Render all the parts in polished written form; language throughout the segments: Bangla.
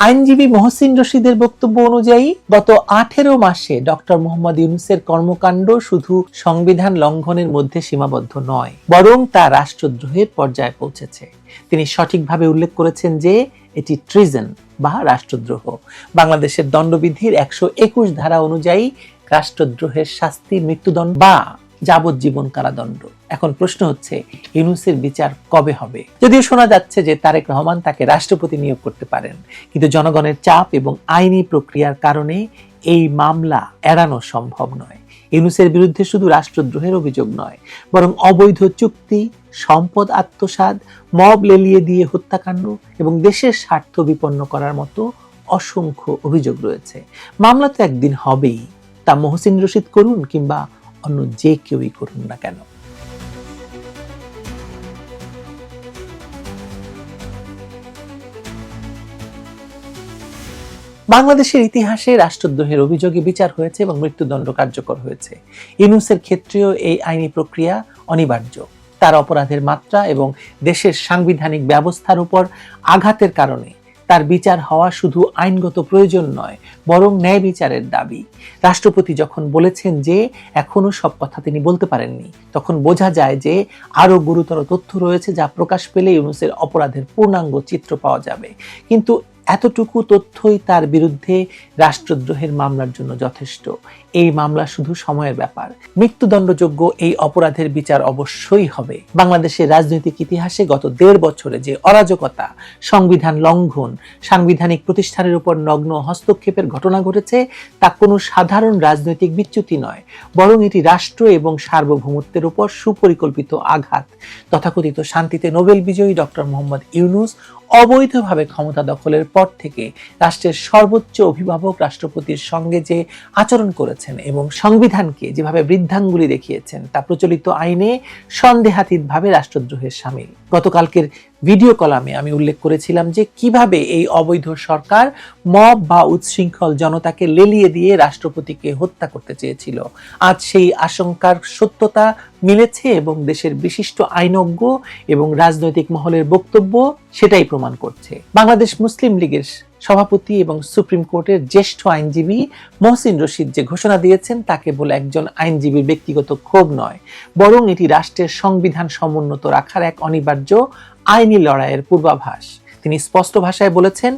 আইনজীবী মহসিন রশিদের বক্তব্য অনুযায়ী গত 18 মাসে ডক্টর মোহাম্মদ ইউনূসের কর্মকাণ্ড শুধু সংবিধান লঙ্ঘনের মধ্যে সীমাবদ্ধ নয়, বরং তা রাষ্ট্রদ্রোহের পর্যায়ে পৌঁছেছে। তিনি সঠিকভাবে উল্লেখ করেছেন যে এটি ট্রিজন বা রাষ্ট্রদ্রোহ। বাংলাদেশের দণ্ডবিধির 121 ধারা অনুযায়ী রাষ্ট্রদ্রোহের শাস্তি মৃত্যুদণ্ড বা যাবজ্জীবন কারাদণ্ড। এখন প্রশ্ন হচ্ছে, ইউনূসের বিচার কবে হবে? যদিও শোনা যাচ্ছে যে তারেক রহমান তাকে রাষ্ট্রপতি নিয়োগ করতে পারেন, কিন্তু জনগণের চাপ এবং আইনি প্রক্রিয়ার কারণে এই মামলা এড়ানো সম্ভব নয়। ইউনূসের বিরুদ্ধে শুধু রাষ্ট্রদ্রোহের অভিযোগ নয়, বরং অবৈধ চুক্তি, সম্পদ আত্মসাৎ, মব লেলিয়ে দিয়ে হত্যাকাণ্ড এবং দেশের স্বার্থ বিপন্ন করার মতো অসংখ্য অভিযোগ রয়েছে। মামলা তো একদিন হবেই, তা মহসিন রশিদ করুন কিংবা অন্য যে কেউই করুন না কেন। বাংলাদেশের ইতিহাসে রাষ্ট্রদ্রোহের অভিযোগে বিচার হয়েছে এবং মৃত্যুদণ্ড কার্যকর হয়েছে। ইউনূসের ক্ষেত্রেও এই আইনি প্রক্রিয়া অনিবার্য। তার অপরাধের মাত্রা এবং দেশের সাংবিধানিক ব্যবস্থার উপর আঘাতের কারণে তার বিচার হওয়া শুধু আইনগত প্রয়োজন নয়, বরং ন্যায় বিচারের দাবি। রাষ্ট্রপতি যখন বলেছেন যে এখনো সব কথা তিনি বলতে পারেননি, তখন বোঝা যায় যে আরো গুরুতর তথ্য রয়েছে যা প্রকাশ পেলে ইউনূসের অপরাধের পূর্ণাঙ্গ চিত্র পাওয়া যাবে। কিন্তু এতটুকু তথ্যই তার বিরুদ্ধে রাষ্ট্রদ্রোহের মামলার জন্য যথেষ্ট। এই মামলা শুধু সময়ের ব্যাপার। মৃত্যুদণ্ডযোগ্য এই অপরাধের বিচার অবশ্যই হবে। বাংলাদেশের রাজনৈতিক ইতিহাসে গত 1.5 বছরে যে অরাজকতা, সংবিধান লঙ্ঘন, সাংবিধানিক প্রতিষ্ঠানের উপর নগ্ন হস্তক্ষেপের ঘটনা ঘটেছে, তা কোনো সাধারণ রাজনৈতিক বিচ্যুতি নয়, বরং এটি রাষ্ট্র এবং সার্বভৌমত্বের উপর সুপরিকল্পিত আঘাত। তথাকথিত শান্তিতে নোবেল বিজয়ী ডক্টর মোহাম্মদ ইউনূস অবৈধভাবে ক্ষমতা দখলের পর থেকে রাষ্ট্রের সর্বোচ্চ অভিভাবক রাষ্ট্রপতির সঙ্গে যে আচরণ করেছেন এবং সংবিধানকে যেভাবে বৃদ্ধাঙ্গুলি দেখিয়েছেন, তা প্রচলিত আইনে সন্দেহাতীতভাবে রাষ্ট্রদ্রোহের শামিল। গতকালকের ভিডিও কলামে আমি উল্লেখ করেছিলাম যে কিভাবে এই অবৈধ সরকার মব বা উচ্ছৃঙ্খল জনতাকে লেলিয়ে দিয়ে রাষ্ট্রপতিকে হত্যা করতে চেয়েছিল। আজ সেই আশঙ্কার সত্যতা মিলেছে এবং দেশের বিশিষ্ট আইনজ্ঞ এবং রাজনৈতিক মহলের বক্তব্য সেটাই প্রমাণ করছে। বাংলাদেশ মুসলিম লীগের সভাপতি এবং সুপ্রিম কোর্টের জ্যেষ্ঠ আইনজীবী মহসিন রশিদ যে ঘোষণা দিয়েছেন, তা কেবল একজন আইনজীবীর ব্যক্তিগত ক্ষোভ নয়, বরং এটি রাষ্ট্রের সংবিধান সমুন্নত রাখার এক অনিবার্য আইনি লড়াইয়ের পূর্বাভাস। তিনি স্পষ্ট ভাষায় বলেছেন,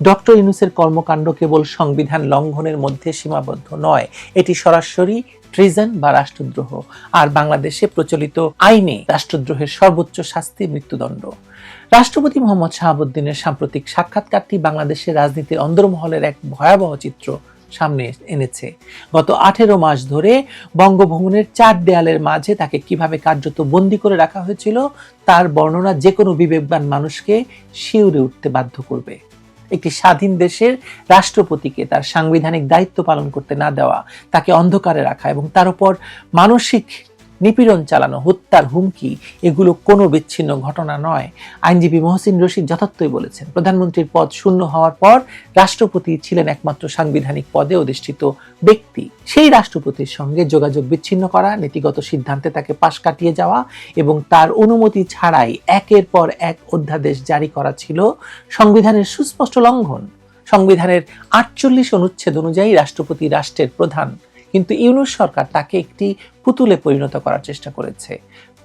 ডক্টর ইউনূসের কর্মকাণ্ড কেবল সংবিধান লঙ্ঘনের মধ্যে সীমাবদ্ধ নয়, এটি সরাসরি ট্রিজন বা রাষ্ট্রদ্রোহ। আর বাংলাদেশে প্রচলিত আইনে রাষ্ট্রদ্রোহের সর্বোচ্চ শাস্তি মৃত্যুদণ্ড। রাষ্ট্রপতি মোহাম্মদ শাহাবুদ্দিনের সাম্প্রতিক সাক্ষাৎকারটি বাংলাদেশের রাজনীতির অন্দরমহলের এক ভয়াবহ চিত্র সামনে এনেছে। গত 18 মাস ধরে বঙ্গভবনের 4 দেয়ালের মাঝে তাকে কিভাবে কার্যত বন্দী করে রাখা হয়েছিল, তার বর্ণনা যে কোনো বিবেকবান মানুষকে শিউরে উঠতে বাধ্য করবে। একটি স্বাধীন দেশের রাষ্ট্রপতিকে তার সাংবিধানিক দায়িত্ব পালন করতে না দেওয়া, তাকে অন্ধকারে রাখা এবং তার উপর মানসিক নিপীড়ন চালানো, হত্যার হুমকি, এগুলো কোনো বিচ্ছিন্ন ঘটনা নয়। আইনজীবী মহসিন রশিদ যথার্থই বলেছেন, প্রধানমন্ত্রীর পদ শূন্য হওয়ার পর রাষ্ট্রপতি ছিলেন একমাত্র সাংবিধানিক পদে অধিষ্ঠিত ব্যক্তি। সেই রাষ্ট্রপতির সঙ্গে যোগাযোগ বিচ্ছিন্ন করা, নীতিগত সিদ্ধান্তে তাকে পাশ কাটিয়ে যাওয়া এবং তার অনুমতি ছাড়াই একের পর এক অধ্যাদেশ জারি করা ছিল সংবিধানের সুস্পষ্ট লঙ্ঘন। সংবিধানের 48 অনুচ্ছেদ অনুযায়ী রাষ্ট্রপতি রাষ্ট্রের প্রধান, কিন্তু ইউনূস সরকার তাকে একটি পুতুলে পরিণত করার চেষ্টা করেছে।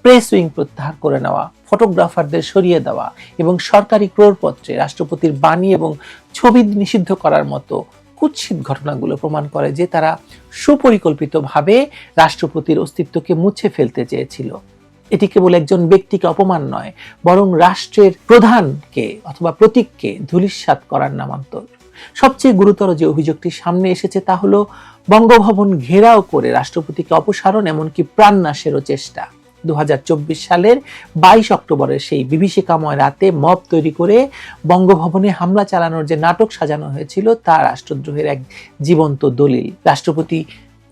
প্রেস উইং প্রত্যাহার করে নেওয়া, ফটোগ্রাফারদের সরিয়ে দেওয়া এবং সরকারি ক্রয়পত্রে রাষ্ট্রপতির বাণী এবং ছবি নিষিদ্ধ করার মতো কুৎসিত ঘটনাগুলো প্রমাণ করে যে তারা সুপরিকল্পিতভাবে রাষ্ট্রপতির অস্তিত্বকে মুছে ফেলতে চেয়েছিল। এটি কেবল একজন ব্যক্তিকে অপমান নয়, বরং রাষ্ট্রের প্রধানকে অথবা প্রতীককে ধূলিসাৎ করার নামান্তর। সবচেয়ে গুরুতর যে অভিযোগটি সামনে এসেছে তা হলো বঙ্গভবন ঘেরাও করে রাষ্ট্রপতিকে অপসারণ, এমনকি প্রাণনাশেরও চেষ্টা। 2024 সালের 22 অক্টোবরের সেই বিভীষিকাময় রাতে মব তৈরি করে বঙ্গভবনে হামলা চালানোর যে নাটক সাজানো হয়েছিল, তা রাষ্ট্রদ্রোহের এক জীবন্ত দলিল। রাষ্ট্রপতি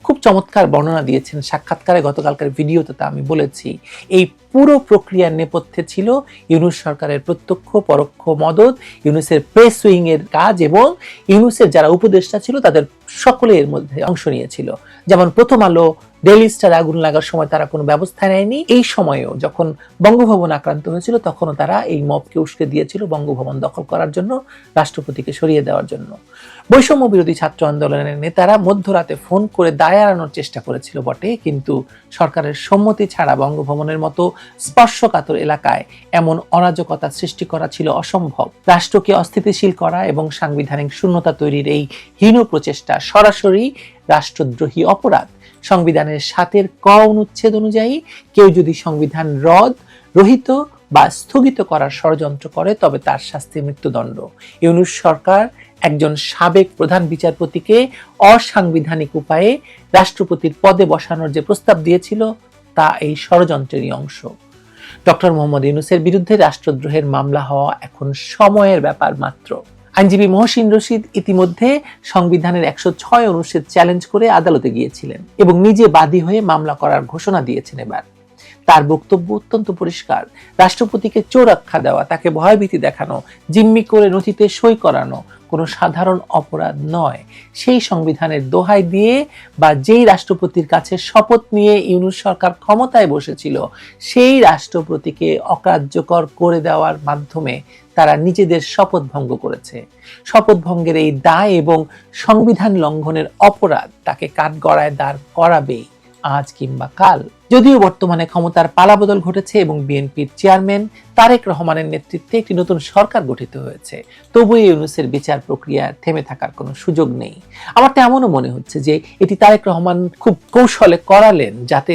খুব চমৎকার বর্ণনা দিয়েছেন সাক্ষাৎকারে, গতকালকার ভিডিওতে তা আমি বলেছি। এই পুরো প্রক্রিয়ার নেপথ্যে ছিল ইউনূস সরকারের প্রত্যক্ষ পরোক্ষ মদত, ইউনূসের প্রেস উইং এর কাজ এবং ইউনূসের যারা উপদেষ্টা ছিল তাদের সকলে এর মধ্যে অংশ নিয়েছিল। যেমন প্রথম আলো ডেইলি স্টার আগুন লাগার সময় তারা কোনো ব্যবস্থা নেয়নি। এই সময়েও যখন বঙ্গভবন আক্রান্ত হয়েছিল তখনও তারা এই মবকে উস্কে দিয়েছিল বঙ্গভবন দখল করার জন্য, রাষ্ট্রপতিকে সরিয়ে দেওয়ার জন্য। বৈষম্য বিরোধী ছাত্র আন্দোলনের নেতারা মধ্যরাতে ফোন করে দায় এড়ানোর চেষ্টা করেছিল বটে, কিন্তু সরকারের সম্মতি ছাড়া বঙ্গভবনের মতো স্পর্শকাতর এলাকায় এমন অরাজকতা সৃষ্টি করা ছিল অসম্ভব। রাষ্ট্রকে অস্থিতিশীল করা এবং সাংবিধানিক শূন্যতা তৈরির এই হীন প্রচেষ্টা সরাসরি রাষ্ট্রদ্রোহী অপরাধ। সংবিধানের ৭-এর ক অনুচ্ছেদ অনুযায়ী কেউ যদি সংবিধান রহিত বা স্থগিত করার ষড়যন্ত্র করে তবে তার শাস্তি মৃত্যুদণ্ড। ইউনূস সরকার একজন সাবেক প্রধান বিচারপতিকে অসাংবিধানিক উপায়ে রাষ্ট্রপতির পদে বসানোর যে প্রস্তাব দিয়েছিল তা এই ষড়যন্ত্রেরই অংশ। ডক্টর মোহাম্মদ ইউনূসের বিরুদ্ধে রাষ্ট্রদ্রোহের মামলা হওয়া এখন সময়ের ব্যাপার মাত্র। আইনজীবী মহসিন রশিদ ইতিমধ্যে সংবিধানের ১০৬ অনুচ্ছেদ চ্যালেঞ্জ করে আদালতে গিয়েছিলেন এবং নিজে বাদী হয়ে মামলা করার ঘোষণা দিয়েছেন। এবার তার বক্তব্য অত্যন্ত পরিষ্কার। রাষ্ট্রপতিকে চোর আখ্যা দেওয়া, তাকে ভয়ভীতি দেখানো, জিম্মি করে নথিতে সই করানো কোনো সাধারণ অপরাধ নয়। সেই সংবিধানের দোহাই দিয়ে বা যেই রাষ্ট্রপতির কাছে শপথ নিয়ে ইউনূস সরকার ক্ষমতায় বসেছিল সেই রাষ্ট্রপতিকে অকার্যকর করে দেওয়ার মাধ্যমে তারা নিজেদের শপথ ভঙ্গ করেছে। শপথ ভঙ্গের এই দায় এবং সংবিধান লঙ্ঘনের অপরাধ তাকে কাঠগড়ায় দাঁড় করাবেই আজ কিংবা কাল। যদিও বর্তমানে ক্ষমতার পালাবদল ঘটেছে এবং বিএনপির চেয়ারম্যান তারেক রহমানের নেতৃত্বে একটি নতুন সরকার গঠিত হয়েছে, তবুও ইউনূসের বিচার প্রক্রিয়া থেমে থাকার কোনো সুযোগ নেই। আমার তো এমনও মনে হচ্ছে যে এটি তারেক রহমান খুব কৌশলে করালেন যাতে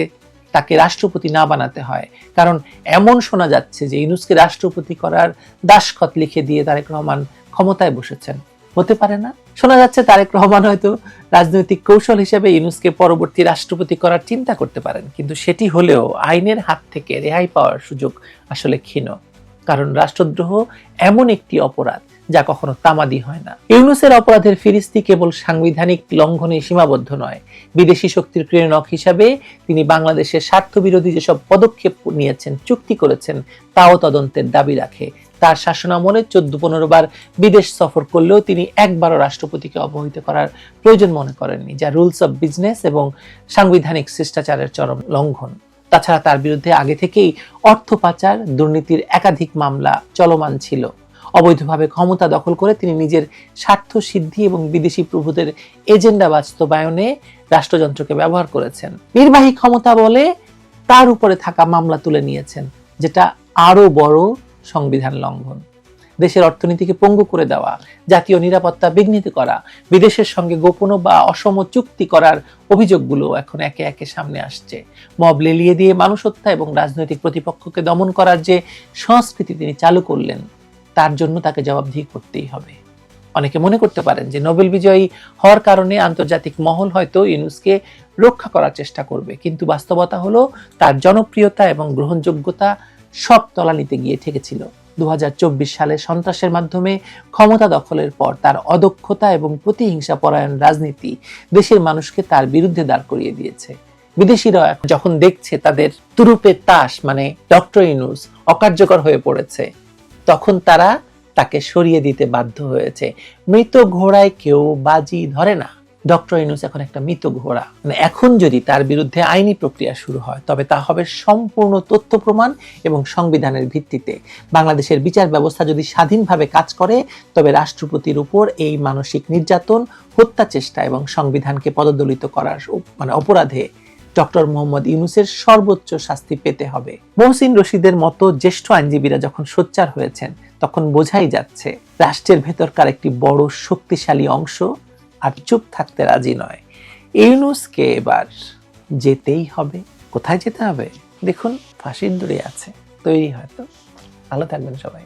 তাকে রাষ্ট্রপতি না বানাতে হয়। কারণ এমন শোনা যাচ্ছে যে ইউনূসকে রাষ্ট্রপতি করার দাসখত লিখে দিয়ে তারেক রহমান ক্ষমতায় বসেছেন। হতে পারে না? শোনা যাচ্ছে তারেক রহমান হয়তো রাজনৈতিক কৌশল হিসেবে ইউনূসকে পরবর্তী রাষ্ট্রপতি করার চিন্তা করতে পারেন, কিন্তু সেটি হলেও আইনের হাত থেকে রেহাই পাওয়ার সুযোগ আসলে ক্ষীণ। কারণ রাষ্ট্রদ্রোহ এমন একটি অপরাধ যা কখনো তামাদি হয় না। ইউনূসের অপরাধের ফিরিস্তি কেবল সাংবিধানিক লঙ্ঘনে সীমাবদ্ধ নয়। বিদেশি শক্তির ক্রীড়নক হিসাবে তিনি বাংলাদেশের স্বার্থ বিরোধী যেসব পদক্ষেপ নিয়েছেন, চুক্তি করেছেন, তাও তদন্তের দাবি রাখে। তার শাসনামলে 14-15 বার বিদেশ সফর করলেও তিনি একবারও রাষ্ট্রপতিকে অবহিত করার প্রয়োজন মনে করেননি, যা রুলস অব বিজনেস এবং সাংবিধানিক শিষ্টাচারের চরম লঙ্ঘন। তাছাড়া তার বিরুদ্ধে আগে থেকেই অর্থ পাচার, দুর্নীতির একাধিক মামলা চলমান ছিল। অবৈধভাবে ক্ষমতা দখল করে তিনি নিজের স্বার্থ সিদ্ধি এবং বিদেশি প্রভুদের এজেন্ডা বাস্তবায়নে রাষ্ট্রযন্ত্রকে ব্যবহার করেছেন। নির্বাহী ক্ষমতা বলে তার উপরে থাকা মামলা তুলে নিয়েছেন, যেটা আরো বড় সংবিধান লঙ্ঘন। দেশের অর্থনীতিকে পঙ্গু করে দেওয়া, জাতীয় নিরাপত্তা বিঘ্নিত করা, বিদেশের সঙ্গে গোপন বা অসম চুক্তি করার অভিযোগগুলো এখন একে একে সামনে আসছে। মব লেলিয়ে দিয়ে মানুষ হত্যা এবং রাজনৈতিক প্রতিপক্ষকে দমন করার যে সংস্কৃতি তিনি চালু করলেন তার জন্য তাকে জবাবদিহি করতেই হবে। অনেকে মনে করতে পারেন যে নোবেল বিজয়ী হওয়ার কারণে আন্তর্জাতিক মহল হয়তো ইউনূসকে রক্ষা করার চেষ্টা করবে, কিন্তু বাস্তবতা হলো তার জনপ্রিয়তা এবং গ্রহণযোগ্যতা সব তলানিতে গিয়ে ঠেকেছিল। 2024 সালে সন্ত্রাসের মাধ্যমে ক্ষমতা দখলের পর তার অদক্ষতা এবং প্রতিহিংসা পরায়ণ রাজনীতি দেশের মানুষকে তার বিরুদ্ধে দাঁড় করিয়ে দিয়েছে। বিদেশিরা যখন দেখছে তাদের তুরুপের তাস মানে ডক্টর ইউনূস অকার্যকর হয়ে পড়েছে, তখন তারা তাকে সরিয়ে দিতে বাধ্য হয়েছে। মৃত ঘোড়ায় কেউ বাজি ধরে না। ডক্টর ইউনূস এখন একটা মৃত ঘোড়া। মানে এখন যদি তার বিরুদ্ধে আইনি প্রক্রিয়া শুরু হয় তবে তা হবে সম্পূর্ণ তথ্য প্রমাণ এবং সংবিধানের ভিত্তিতে। বাংলাদেশের বিচার ব্যবস্থা যদি স্বাধীনভাবে কাজ করে তবে রাষ্ট্রপতির উপর এই মানসিক নির্যাতন, হত্যা চেষ্টা এবং সংবিধানকে পদদলিত করার অপরাধে ডক্টর মোহাম্মদ ইউনূসের সর্বোচ্চ শাস্তি পেতে হবে। মহসিন রশিদের মতো জ্যেষ্ঠ আইনজীবীরা যখন সোচ্চার হয়েছেন তখন বোঝাই যাচ্ছে রাষ্ট্রের ভেতরকার একটি বড় শক্তিশালী অংশ আর চুপ থাকতে রাজি নয়। ইউনূসকে এবার যেতেই হবে। কোথায় যেতে হবে? দেখুন, ফাঁসির দড়ি আছে, তৈরি হয়তো। ভালো থাকবেন সবাই।